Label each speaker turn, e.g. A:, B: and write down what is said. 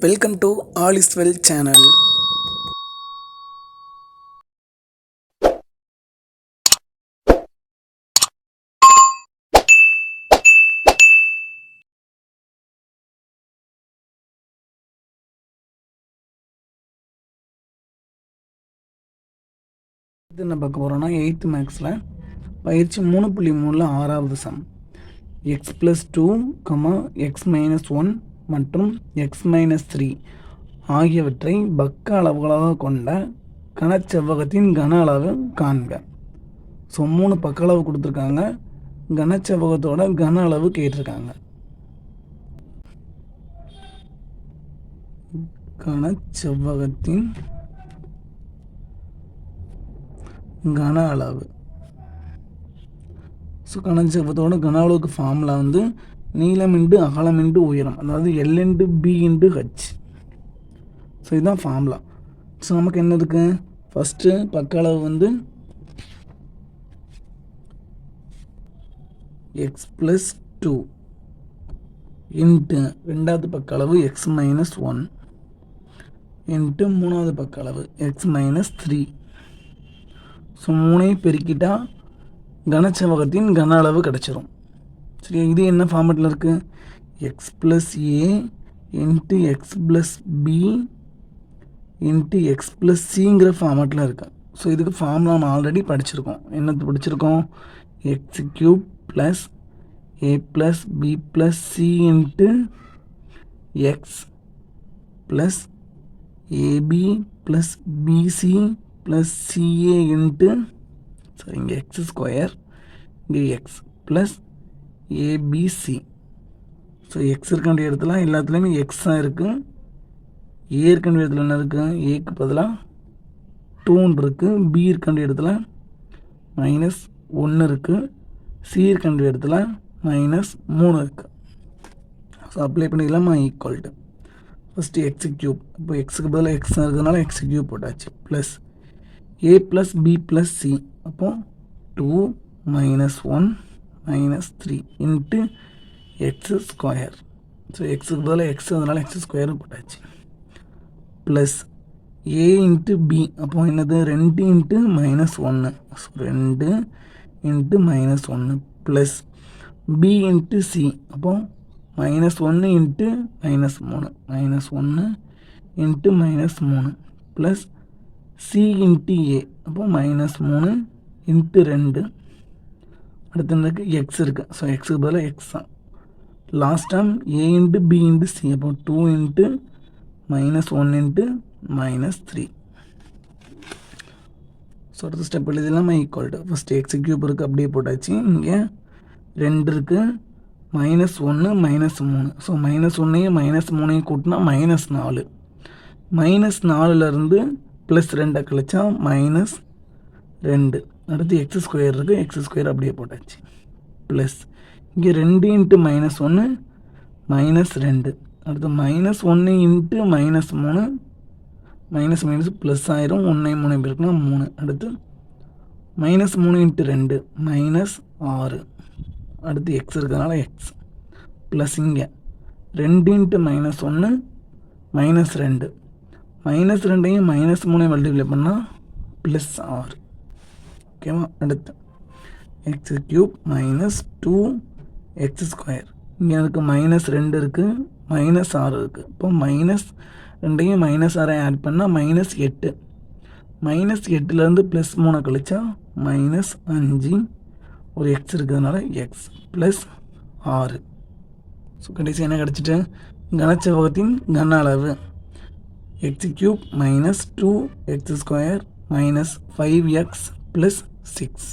A: Welcome to all is well channel. இது என்ன பார்க்க போகிறோன்னா 8th மேக்ஸில் பயிற்சி 3.3 6வது சம் x+2, x-1 மற்றும் x-3 ஆகியவற்றை பக்க அளவுகளாக கொண்ட கனச்செவ்வகத்தின் கன அளவு காண்க. ஸோ 3 பக்க அளவு கொடுத்துருக்காங்க, கனச்செவ்வகத்தோட கன அளவு கேட்டிருக்காங்க. கனச்செவ்வகத்தின் கன அளவு. ஸோ கனச்செவ்வகத்தோட கன அளவுக்கு ஃபார்முலா வந்து நீளம் இன்டு அகலம் இன்டு உயரம், அதாவது L into B into H. So இதுதான் ஃபார்முலா. ஸோ நமக்கு என்ன இருக்குது, ஃபஸ்ட்டு பக்க அளவு வந்து x+2 இன்ட்டு ரெண்டாவது பக்க அளவு x-1 இன்ட்டு மூணாவது பக்க அளவு x-3. ஸோ 3ஐயும் பெருக்கிட்டா கனச்செவ்வகத்தின் கன அளவு கிடச்சிரும். சரி, இது என்ன ஃபார்மேட்டில் இருக்குது, x+a இன்ட்டு x+b இன்ட்டு x+cங்கிற ஃபார்மேட்டில் இருக்குது. ஸோ இதுக்கு ஃபார்முலா நம்ம ஆல்ரெடி படிச்சிருக்கோம். என்னது படிச்சிருக்கோம், x³ + a + b + c into x + ab + bc + ca into இங்கே x², இங்கே x + abc. ஸோ எக்ஸ் இருக்க வேண்டிய இடத்துல எல்லாத்துலேயுமே எக்ஸாக இருக்குது. ஏ இருக்க வேண்டிய இடத்துல என்ன இருக்குது, ஏக்கு பதிலாக 2 இருக்குது. பி இருக்க வேண்டிய இடத்துல -1 இருக்குது. சி இருக்க வேண்டிய இடத்துல -3 இருக்குது. ஸோ அப்ளை பண்ணிக்கலாம். ஈக்குவல் டு ஃபஸ்ட்டு x³, இப்போ எக்ஸுக்கு பதிலாக எக்ஸ் இருக்கிறதுனால x³ போட்டாச்சு, ப்ளஸ் a + b + c, அப்போ 2 - 1 - 3 இன்ட்டு x². ஸோ எக்ஸுக்கு பதிலாக எக்ஸ் அதனால் x² போட்டாச்சு, ப்ளஸ் a இன்ட்டு b, அப்போ என்னது 2 into -1, so 2 into -1 plus b into c, அப்போ -1 into -3, -1 into -3 plus c into a, அப்போ -3 இன்ட்டு 2. அடுத்து எனக்கு எக்ஸ் இருக்குது. ஸோ எக்ஸுக்கு பதிலாக எக்ஸ் தான். Last time a into b into c, அப்போ 2 இன்ட்டு -1 இன்ட்டு -3. ஸோ அடுத்த ஸ்டெப் எழுதிடலாம். ஈக்குவல் டு ஃபஸ்ட்டு x³ இருக்குது, அப்படியே போட்டாச்சு. இங்கே 2 இருக்குது, -1 -3. ஸோ -1ஐயும் -3ஐயும் கூட்டினா -4. -4லேருந்து +2 கழிச்சா -2. அடுத்து x² இருக்குது, x² அப்படியே போட்டாச்சு, ப்ளஸ் இங்கே 2 இன்ட்டு -1 -2. அடுத்து -1 இன்ட்டு -3, மைனஸ் ப்ளஸ் ஆயிரும், 1 3 பேருக்குனா 3. அடுத்து -3 இன்ட்டு 2 -6. அடுத்து எக்ஸ் இருக்கிறதுனால எக்ஸ், ப்ளஸ் இங்கே 2 இன்ட்டு -1 -2. -2ஐயும் -3ஐயும் மல்டிப்ளை பண்ணால் +6. ஓகேவா. அடுத்து x³ - 2x². இங்கே எனக்கு -2 இருக்குது, -6 இருக்குது. இப்போ -2ஐயும் -6ஐயும் ஆட் பண்ணால் -8. -8லேருந்து +3 கழிச்சா -5. ஒரு எக்ஸ் இருக்கிறதுனால எக்ஸ் ப்ளஸ் 6. ஸோ கடைசி என்ன கிடச்சிட்டு, கனச்செவ்வகத்தின் கன அளவு x³ - 2x² - 5x + 6.